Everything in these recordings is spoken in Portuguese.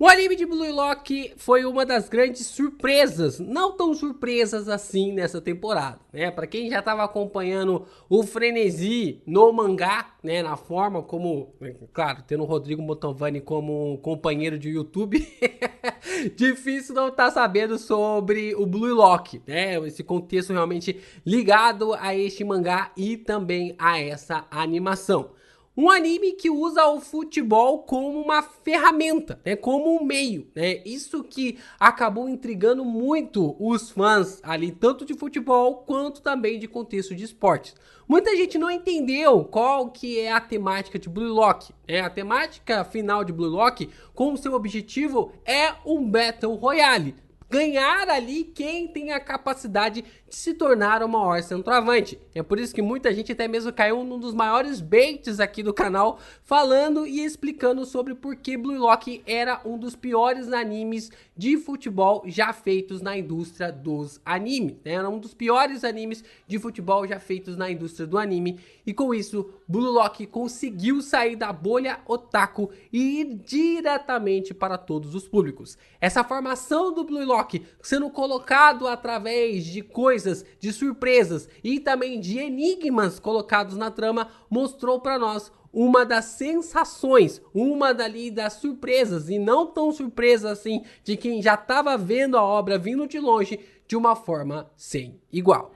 O anime de Blue Lock foi uma das grandes surpresas, não tão surpresas assim nessa temporada, né? Para quem já estava acompanhando o frenesi no mangá, né, na forma como, claro, tendo o Rodrigo Motovani como companheiro de YouTube, difícil não estar sabendo sobre o Blue Lock, né? Esse contexto realmente ligado a este mangá e também a essa animação. Um anime que usa o futebol como uma ferramenta, né, como um meio, né? Isso que acabou intrigando muito os fãs ali, tanto de futebol quanto também de contexto de esportes. Muita gente não entendeu qual que é a temática de Blue Lock, né? A temática final de Blue Lock, com seu objetivo, é um Battle Royale. Ganhar ali quem tem a capacidade de se tornar o maior centroavante. É por isso que muita gente até mesmo caiu num dos maiores baits aqui do canal, falando e explicando sobre por que Blue Lock era um dos piores animes de futebol já feitos na indústria dos animes. Era um dos piores animes de futebol já feitos na indústria do anime. E com isso, Blue Lock conseguiu sair da bolha otaku e ir diretamente para todos os públicos. Essa formação do Blue Lock sendo colocado através de coisas, de surpresas e também de enigmas colocados na trama, mostrou para nós uma das sensações, uma das surpresas, e não tão surpresa assim, de quem já estava vendo a obra vindo de longe, de uma forma sem igual.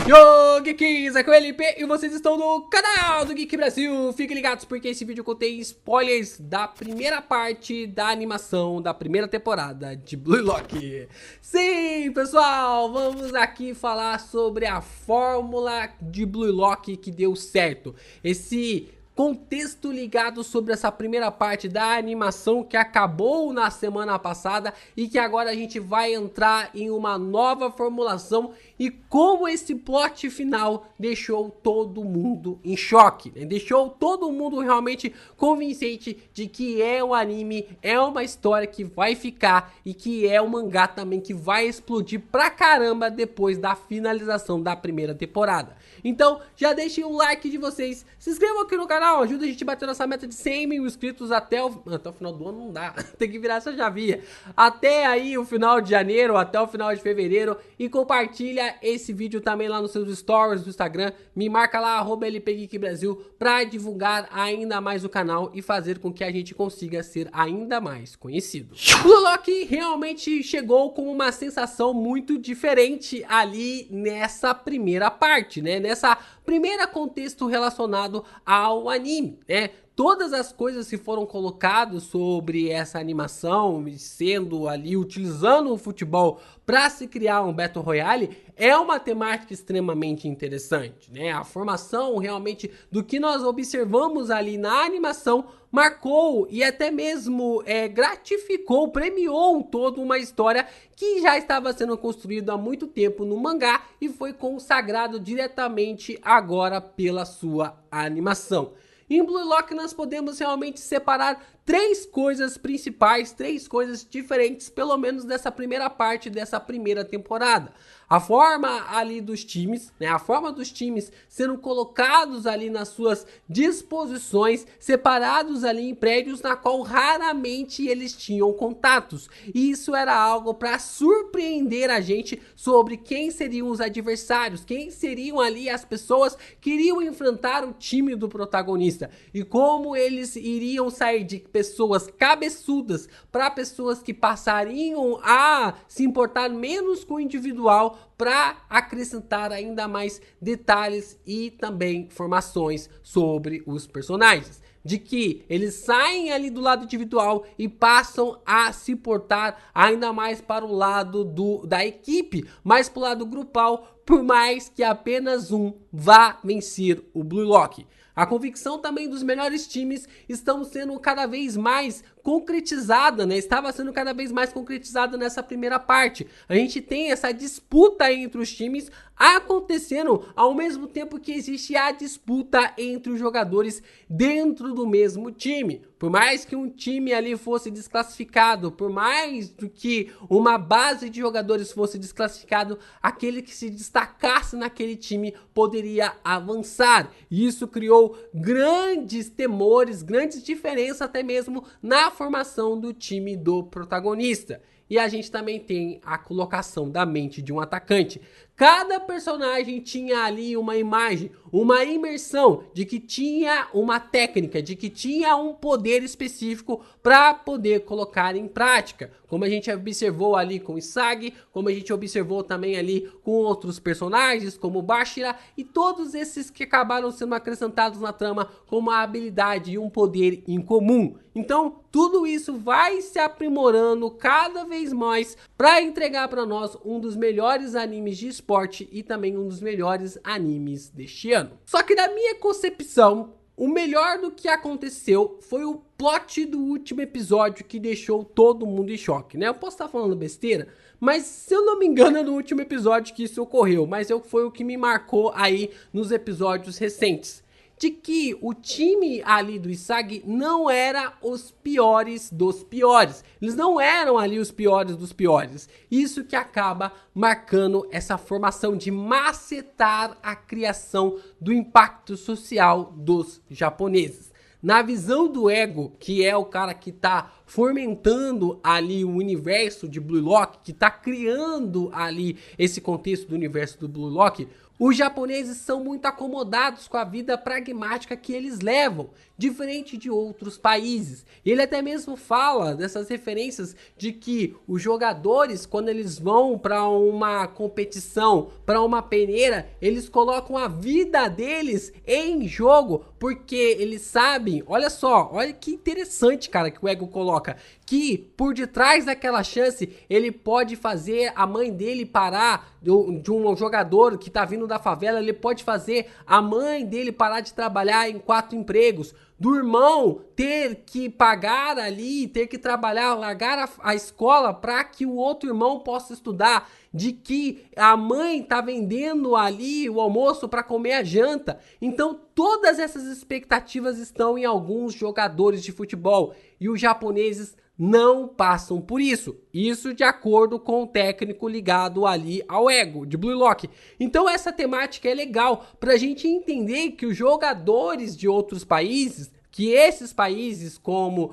Yo, Geeks, aqui é o LP e vocês estão no canal do Geek Brasil. Fiquem ligados porque esse vídeo contém spoilers da primeira parte da animação da primeira temporada de Blue Lock. Sim, pessoal, vamos aqui falar sobre a fórmula de Blue Lock que deu certo. Esse contexto ligado sobre essa primeira parte da animação que acabou na semana passada e que agora a gente vai entrar em uma nova formulação e como esse plot final deixou todo mundo em choque, né? Deixou todo mundo realmente convincente de que é um anime, é uma história que vai ficar e que é um mangá também que vai explodir pra caramba depois da finalização da primeira temporada. Então já deixem o like de vocês, se inscrevam aqui no canal, ajuda a gente a bater nossa meta de 100 mil inscritos até o final do ano. Não dá, tem que virar essa chavinha até aí o final de janeiro, até o final de fevereiro, e compartilha esse vídeo também lá nos seus stories do Instagram, me marca lá @LPGeekBrasil pra divulgar ainda mais o canal e fazer com que a gente consiga ser ainda mais conhecido. Blue Lock realmente chegou com uma sensação muito diferente ali nessa primeira parte, né? Nessa primeira contexto relacionado ao anime, né? Todas as coisas que foram colocadas sobre essa animação, sendo ali, utilizando o futebol para se criar um Battle Royale, é uma temática extremamente interessante, né? A formação realmente do que nós observamos ali na animação marcou e até mesmo gratificou, premiou toda uma história que já estava sendo construída há muito tempo no mangá e foi consagrado diretamente agora pela sua animação. Em Blue Lock nós podemos realmente separar três coisas principais, três coisas diferentes, pelo menos dessa primeira parte, dessa primeira temporada. A forma ali dos times, né? A forma dos times sendo colocados ali nas suas disposições, separados ali em prédios na qual raramente eles tinham contatos. E isso era algo para surpreender a gente sobre quem seriam os adversários, quem seriam ali as pessoas que iriam enfrentar o time do protagonista e como eles iriam sair de pessoas cabeçudas para pessoas que passariam a se importar menos com o individual para acrescentar ainda mais detalhes e também informações sobre os personagens. De que eles saem ali do lado individual e passam a se portar ainda mais para o lado da equipe, mais para o lado grupal, por mais que apenas um vá vencer o Blue Lock. A convicção também dos melhores times estão sendo cada vez mais concretizada, né? Estava sendo cada vez mais concretizada nessa primeira parte. A gente tem essa disputa entre os times acontecendo ao mesmo tempo que existe a disputa entre os jogadores dentro do mesmo time. Por mais que um time ali fosse desclassificado, por mais do que uma base de jogadores fosse desclassificado, aquele que se destacasse naquele time poderia avançar. E isso criou grandes temores, grandes diferenças até mesmo na formação do time do protagonista. E a gente também tem a colocação da mente de um atacante. Cada personagem tinha ali uma imagem, uma imersão de que tinha uma técnica, de que tinha um poder específico para poder colocar em prática. Como a gente observou ali com o Isagi, como a gente observou também ali com outros personagens, como o Bashira, e todos esses que acabaram sendo acrescentados na trama com uma habilidade e um poder em comum. Então, tudo isso vai se aprimorando cada vez mais para entregar para nós um dos melhores animes de esporte e também um dos melhores animes deste ano. Só que na minha concepção, o melhor do que aconteceu foi o plot do último episódio que deixou todo mundo em choque, né? Eu posso estar falando besteira, mas se eu não me engano é no último episódio que isso ocorreu, mas foi o que me marcou aí nos episódios recentes. De que o time ali do Isagi não era os piores dos piores. Eles não eram ali os piores dos piores. Isso que acaba marcando essa formação de macetar a criação do impacto social dos japoneses. Na visão do Ego, que é o cara que tá fomentando ali o universo de Blue Lock, que tá criando ali esse contexto do universo do Blue Lock, os japoneses são muito acomodados com a vida pragmática que eles levam, diferente de outros países. Ele até mesmo fala dessas referências de que os jogadores, quando eles vão para uma competição, para uma peneira, eles colocam a vida deles em jogo, porque eles sabem, olha só, olha que interessante, cara, que o Ego coloca, que por detrás daquela chance, ele pode fazer a mãe dele parar de um jogador que tá vindo da favela, ele pode fazer a mãe dele parar de trabalhar em 4 empregos, do irmão ter que pagar ali, ter que trabalhar, largar a escola para que o outro irmão possa estudar, de que a mãe tá vendendo ali o almoço para comer a janta. Então todas essas expectativas estão em alguns jogadores de futebol e os japoneses não passam por isso. Isso de acordo com o técnico ligado ali ao Ego, de Blue Lock. Então essa temática é legal pra gente entender que os jogadores de outros países, que esses países como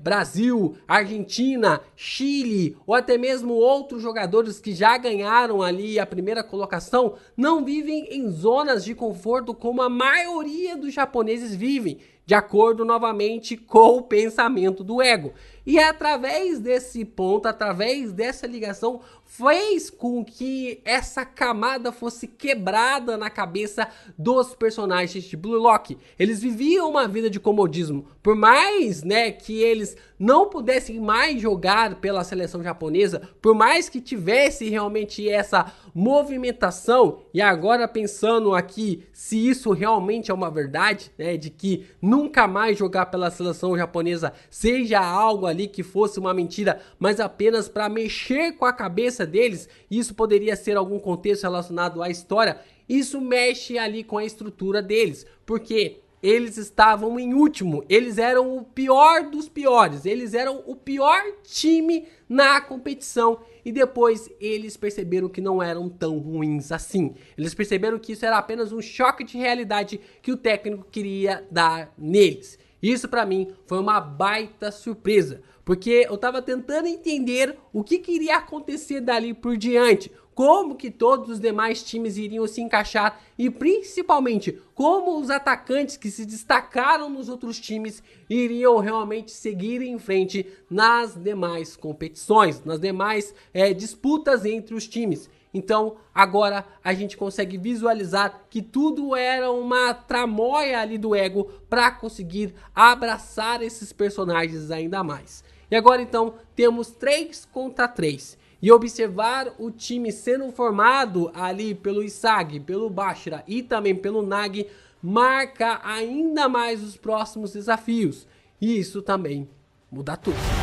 Brasil, Argentina, Chile ou até mesmo outros jogadores que já ganharam ali a primeira colocação, não vivem em zonas de conforto como a maioria dos japoneses vivem, de acordo novamente com o pensamento do Ego. E através desse ponto, através dessa ligação, fez com que essa camada fosse quebrada na cabeça dos personagens de Blue Lock. Eles viviam uma vida de comodismo. Por mais, né, que eles não pudessem mais jogar pela seleção japonesa, por mais que tivesse realmente essa movimentação, e agora pensando aqui se isso realmente é uma verdade, né, de que nunca mais jogar pela seleção japonesa seja algo ali que fosse uma mentira, mas apenas para mexer com a cabeça deles, isso poderia ser algum contexto relacionado à história, isso mexe ali com a estrutura deles, porque eles estavam em último, eles eram o pior dos piores, eles eram o pior time na competição e depois eles perceberam que não eram tão ruins assim. Eles perceberam que isso era apenas um choque de realidade que o técnico queria dar neles. Isso pra mim foi uma baita surpresa, porque eu tava tentando entender o que iria acontecer dali por diante, como que todos os demais times iriam se encaixar e principalmente como os atacantes que se destacaram nos outros times iriam realmente seguir em frente nas demais competições, nas demais disputas entre os times. Então agora a gente consegue visualizar que tudo era uma tramóia ali do Ego para conseguir abraçar esses personagens ainda mais. E agora então temos 3 contra 3. E observar o time sendo formado ali pelo Isagi, pelo Bashira e também pelo Nagi marca ainda mais os próximos desafios. E isso também muda tudo.